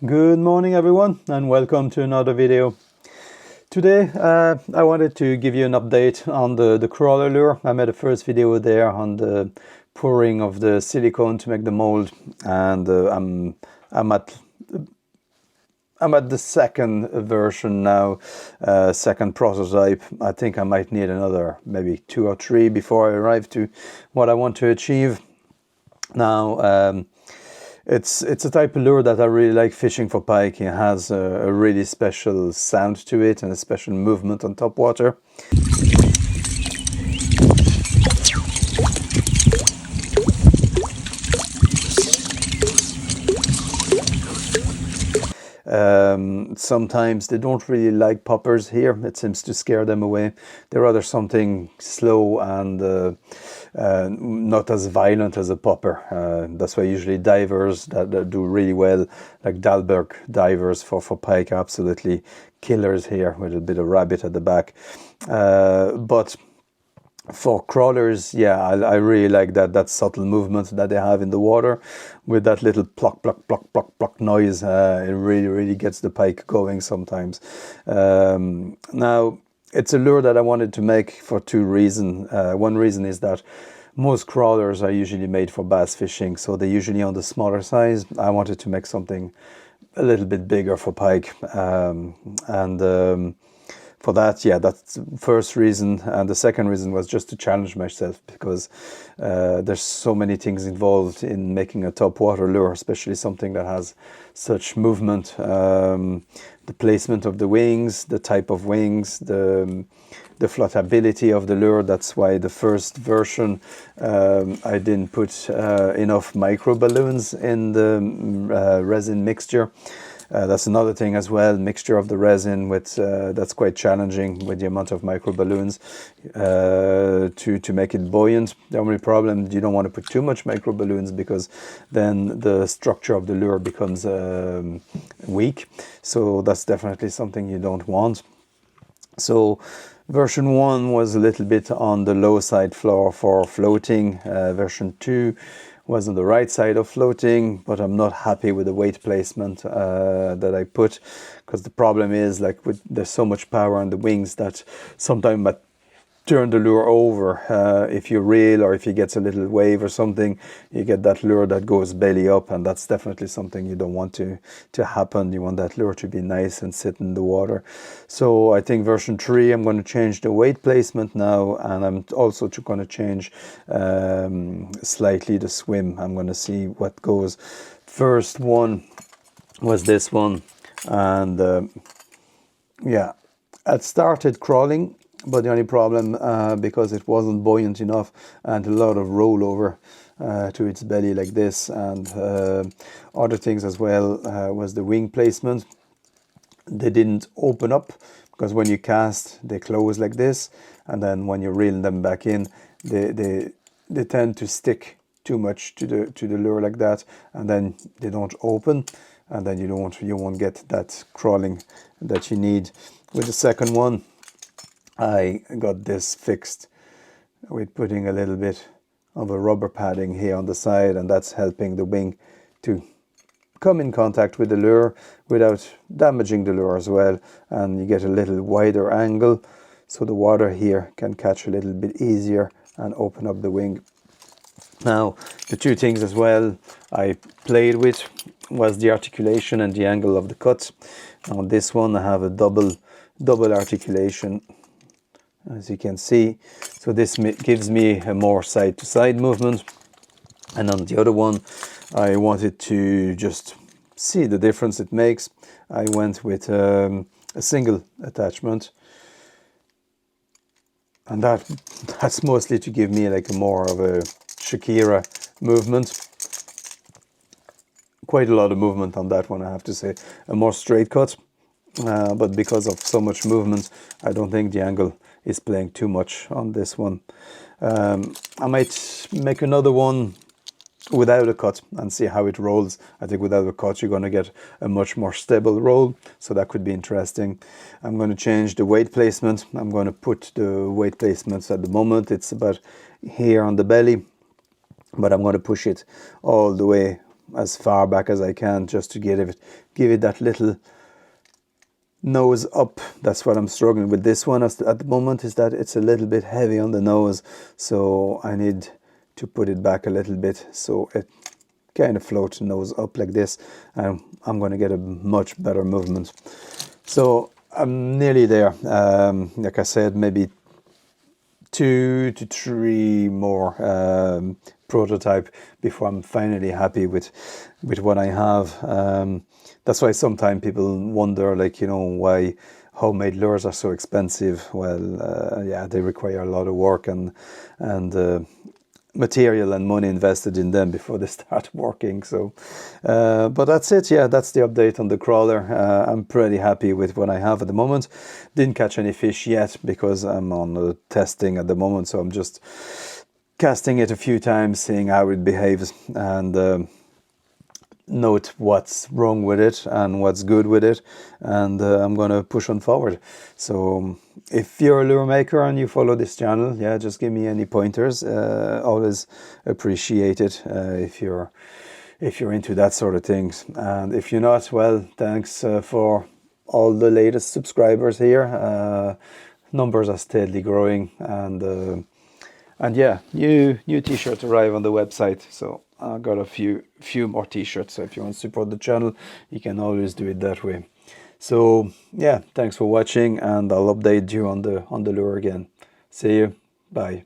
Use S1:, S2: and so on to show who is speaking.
S1: Good morning everyone, and welcome to another video. Today I wanted to give you an update on the crawler lure. I made a first video there on the pouring of the silicone to make the mold, and I'm at the second version now, second prototype. I think I might need another maybe 2 or 3 before I arrive to what I want to achieve. Now it's a type of lure that I really like fishing for pike. It has a really special sound to it and a special movement on top water. Sometimes they don't really like poppers here. It seems to scare them away. They'd rather something slow and not as violent as a popper. That's why usually divers that do really well, like Dalberg divers for pike, are absolutely killers here with a bit of rabbit at the back. But for crawlers, yeah, I really like that subtle movement that they have in the water with that little pluck, pluck, pluck, pluck, pluck noise. It really gets the pike going sometimes. Now, it's a lure that I wanted to make for 2 reasons. One reason is that most crawlers are usually made for bass fishing, so they're usually on the smaller size. I wanted to make something a little bit bigger for pike, for that, yeah, that's the first reason. And the second reason was just to challenge myself, because there's so many things involved in making a top water lure, especially something that has such movement. The placement of the wings, the type of wings, the floatability of the lure. That's why the first version I didn't put enough micro balloons in the resin mixture. That's another thing as well, mixture of the resin with that's quite challenging with the amount of micro balloons to make it buoyant. The only problem, you don't want to put too much micro balloons, because then the structure of the lure becomes weak. So that's definitely something you don't want. So version 1 was a little bit on the low side for floating. Version 2 was on the right side of floating, but I'm not happy with the weight placement that I put, because the problem is, like, there's so much power on the wings that sometimes I turn the lure over. If you reel or if you get a little wave or something, you get that lure that goes belly up, and that's definitely something you don't want to happen. You want that lure to be nice and sit in the water. So I think version 3, I'm going to change the weight placement now, and I'm also going to change slightly the swim. I'm going to see what goes. First one was this one, and yeah, it started crawling, but the only problem, because it wasn't buoyant enough and a lot of rollover to its belly like this, and other things as well, was the wing placement. They didn't open up, because when you cast, they close like this, and then when you reel them back in, they tend to stick too much to the lure like that, and then they don't open, and then you won't get that crawling that you need. With the second one, I got this fixed with putting a little bit of a rubber padding here on the side, and that's helping the wing to come in contact with the lure without damaging the lure as well, and you get a little wider angle, so the water here can catch a little bit easier and open up the wing. Now, the 2 things as well I played with was the articulation and the angle of the cut. On this one I have a double articulation, as you can see, so this gives me a more side-to-side movement. And on the other one, I wanted to just see the difference it makes. I went with a single attachment, and that's mostly to give me like a more of a Shakira movement. Quite a lot of movement on that one, I have to say. A more straight cut, but because of so much movement, I don't think the angle is playing too much on this one. I might make another one without a cut and see how it rolls. I think without a cut you're going to get a much more stable roll, so that could be interesting. I'm going to change the weight placement. I'm going to put the weight placements at the moment, it's about here on the belly, but I'm going to push it all the way as far back as I can, just to give it that little nose up. That's what I'm struggling with this one at the moment, is that it's a little bit heavy on the nose, so I need to put it back a little bit so it kind of floats the nose up like this, and I'm going to get a much better movement. So I'm nearly there. Like I said, maybe 2 to 3 more prototype before I'm finally happy with what I have. That's why sometimes people wonder, like, you know, why homemade lures are so expensive. Well, yeah, they require a lot of work and material and money invested in them before they start working. So but that's it. Yeah, that's the update on the crawler. I'm pretty happy with what I have at the moment. Didn't catch any fish yet because I'm on testing at the moment, so I'm just casting it a few times, seeing how it behaves, and note what's wrong with it and what's good with it, and I'm gonna push on forward. So if you're a lure maker and you follow this channel, yeah, just give me any pointers. Always appreciate it if you're into that sort of things. And if you're not, well, thanks for all the latest subscribers here. Numbers are steadily growing, and yeah, new t-shirts arrive on the website, so I got a few more t-shirts. So if you want to support the channel, you can always do it that way. So yeah, thanks for watching, and I'll update you on the lure again. See you. Bye.